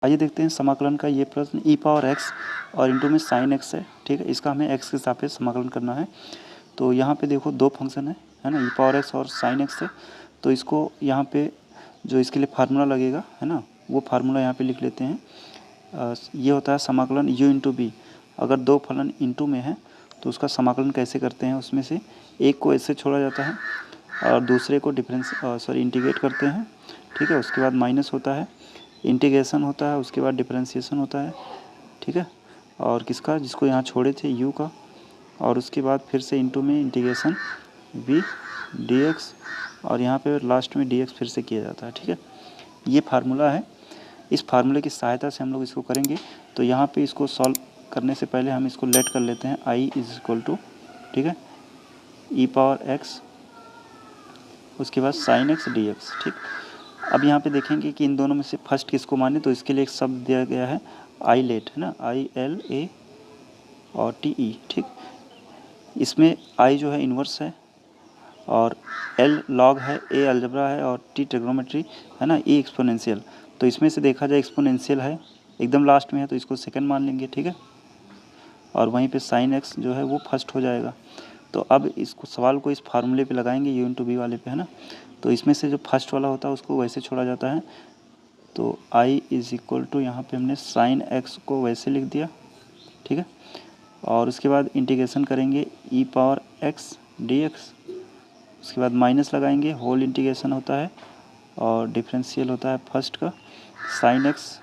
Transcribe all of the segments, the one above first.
आइए देखते हैं समाकलन का ये प्रश्न ई पावर एक्स और इंटू में साइन एक्स है, ठीक है। इसका हमें एक्स के सापेक्ष समाकलन करना है। तो यहाँ पे देखो दो फंक्शन है ना, ई पावर एक्स और साइन एक्स है। तो इसको यहाँ पे जो इसके लिए फार्मूला लगेगा है ना, वो फार्मूला यहाँ पे लिख लेते हैं। ये होता है समाकलन u इंटू बी। अगर दो फलन इंटू में है तो उसका समाकलन कैसे करते हैं, उसमें से एक को ऐसे छोड़ा जाता है और दूसरे को इंटीग्रेट करते हैं, ठीक है। उसके बाद माइनस होता है, इंटीग्रेशन होता है, उसके बाद डिफरेंशिएशन होता है, ठीक है। और किसका, जिसको यहाँ छोड़े थे u का, और उसके बाद फिर से इंटू में इंटीग्रेशन v dx और यहाँ पे लास्ट में dx फिर से किया जाता है, ठीक है। ये फार्मूला है। इस फार्मूले की सहायता से हम लोग इसको करेंगे। तो यहाँ पे इसको सॉल्व करने से पहले हम इसको लेट कर लेते हैं i इज इक्वल टू, ठीक है, ई पावर x, उसके बाद साइन एक्स डी एक्स, ठीक। अब यहाँ पे देखेंगे कि इन दोनों में से फर्स्ट किसको माने, तो इसके लिए एक शब्द दिया गया है आई लेट, है ना, ILA और TE, ठीक। इसमें आई जो है इन्वर्स है और एल लॉग है, ए अलजेब्रा है और टी ट्रिग्नोमेट्री है ना, ई एक्सपोनेंशियल। तो इसमें से देखा जाए एक्सपोनेंशियल है, एकदम लास्ट में है तो इसको सेकंड मान लेंगे, ठीक है। और वहीं पे साइन एक्स जो है वो फर्स्ट हो जाएगा। तो अब इसको सवाल को इस फार्मूले पे लगाएंगे u इंटू बी वाले पे, है ना। तो इसमें से जो फर्स्ट वाला होता है उसको वैसे छोड़ा जाता है। तो i इज इक्वल टू, यहाँ पे हमने साइन एक्स को वैसे लिख दिया, ठीक है। और उसके बाद इंटीग्रेशन करेंगे ई पावर एक्स डी एक्स, उसके बाद माइनस लगाएंगे, होल इंटीग्रेशन होता है और डिफरेंशियल होता है फर्स्ट का साइन एक्स,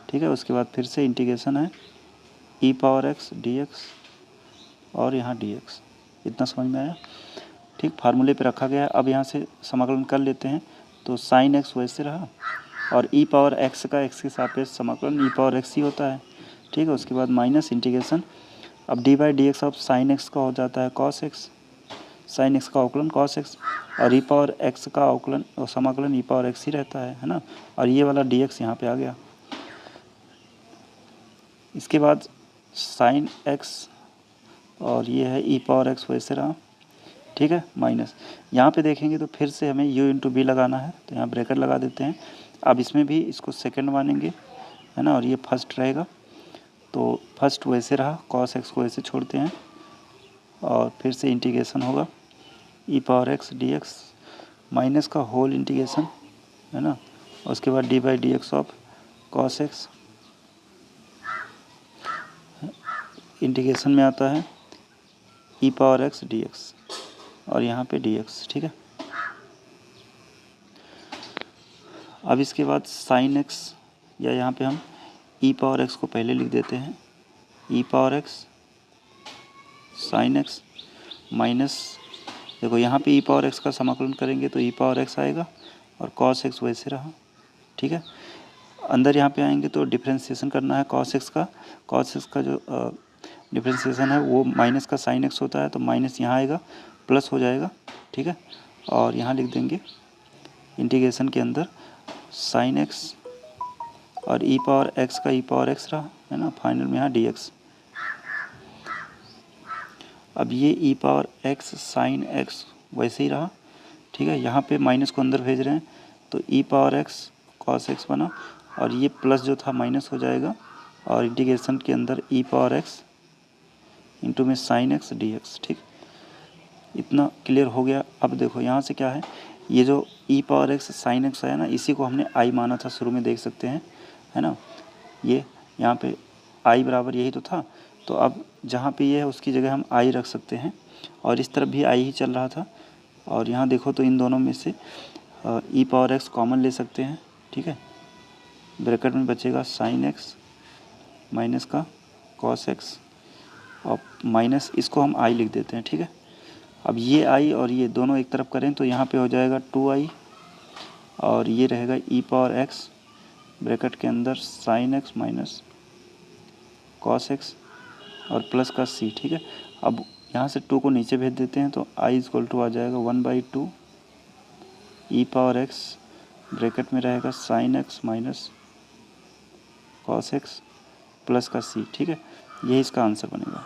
ठीक है। उसके बाद फिर से इंटीग्रेशन है e power x d x और यहाँ डी एक्स। इतना समझ में आया, ठीक। फार्मूले पे रखा गया है। अब यहाँ से समाकलन कर लेते हैं। तो साइन एक्स वैसे रहा और ई पावर एक्स का एक्स के सापेक्ष समाकलन ई पावर एक्स ही होता है, ठीक है। उसके बाद माइनस इंटीग्रेशन, अब D by d x of sine x का हो जाता है कॉस एक्स, साइन एक्स का अवकलन कॉस एक्स, और ई पावर एक्स का अवकलन और समाकलन ई पावर एक्स ही रहता है ना। और ये वाला डी एक्स यहाँ पे आ गया। इसके बाद साइन एक्स और ये है ई पावर एक्स वैसे रहा, ठीक है, माइनस। यहाँ पे देखेंगे तो फिर से हमें u इंटू बी लगाना है, तो यहाँ ब्रैकेट लगा देते हैं। अब इसमें भी इसको सेकंड मानेंगे, है ना, और ये फर्स्ट रहेगा। तो फर्स्ट वैसे रहा, कॉस एक्स को वैसे छोड़ते हैं और फिर से इंटीग्रेशन होगा e power x d x minus का होल इंटीग्रेशन, है ना। उसके बाद d by d x of cos x, integration में आता है e power x d x और यहाँ पे डी एक्स, ठीक है। अब इसके बाद साइन एक्स, या यहाँ पे हम ई पावर एक्स को पहले लिख देते हैं, e power x sine x minus, देखो यहाँ पे ई पावर एक्स का समाकलन करेंगे तो ई पावर एक्स आएगा और कॉस एक्स वैसे रहा, ठीक है। अंदर यहाँ पे आएंगे तो डिफरेंशिएशन करना है कॉस एक्स का। कॉस एक्स का जो डिफरेंशिएशन है वो माइनस का साइन एक्स होता है, तो माइनस यहाँ आएगा, प्लस हो जाएगा, ठीक है। और यहाँ लिख देंगे इंटीग्रेशन के अंदर साइन एक्स और ई पावर एक्स का ई पावर एक्स रहा, है ना, फाइनल में यहाँ डी एक्स। अब ये ई पावर एक्स साइन एक्स वैसे ही रहा, ठीक है। यहाँ पे माइनस को अंदर भेज रहे हैं तो ई पावर एक्स कॉस एक्स बना और ये प्लस जो था माइनस हो जाएगा और इंटीग्रेशन के अंदर ई पावर एक्स इंटू में साइन एक्स डी एक्स, ठीक। इतना क्लियर हो गया। अब देखो यहाँ से क्या है, ये जो ई पावर एक्स साइन एक्स है ना, इसी को हमने आई माना था शुरू में, देख सकते हैं, है ना। ये यहाँ पे आई बराबर यही तो था, तो अब जहाँ पे ये है उसकी जगह हम आई रख सकते हैं और इस तरफ भी आई ही चल रहा था। और यहाँ देखो तो इन दोनों में से ई पावर एक्स कॉमन ले सकते हैं, ठीक है। ब्रैकेट में बचेगा साइन एक्स माइनस का कॉस एक्स और माइनस इसको हम आई लिख देते हैं, ठीक है। अब ये आई और ये दोनों एक तरफ करें तो यहाँ पे हो जाएगा 2i और ये रहेगा ई पावर एक्स ब्रैकेट के अंदर sign x minus cos x और प्लस का c, ठीक है। अब यहाँ से 2 को नीचे भेज देते हैं तो i इक्वल टू आ जाएगा 1/2 ई पावर एक्स ब्रैकेट में रहेगा sign x minus cos x plus का c, ठीक है। यही इसका आंसर बनेगा।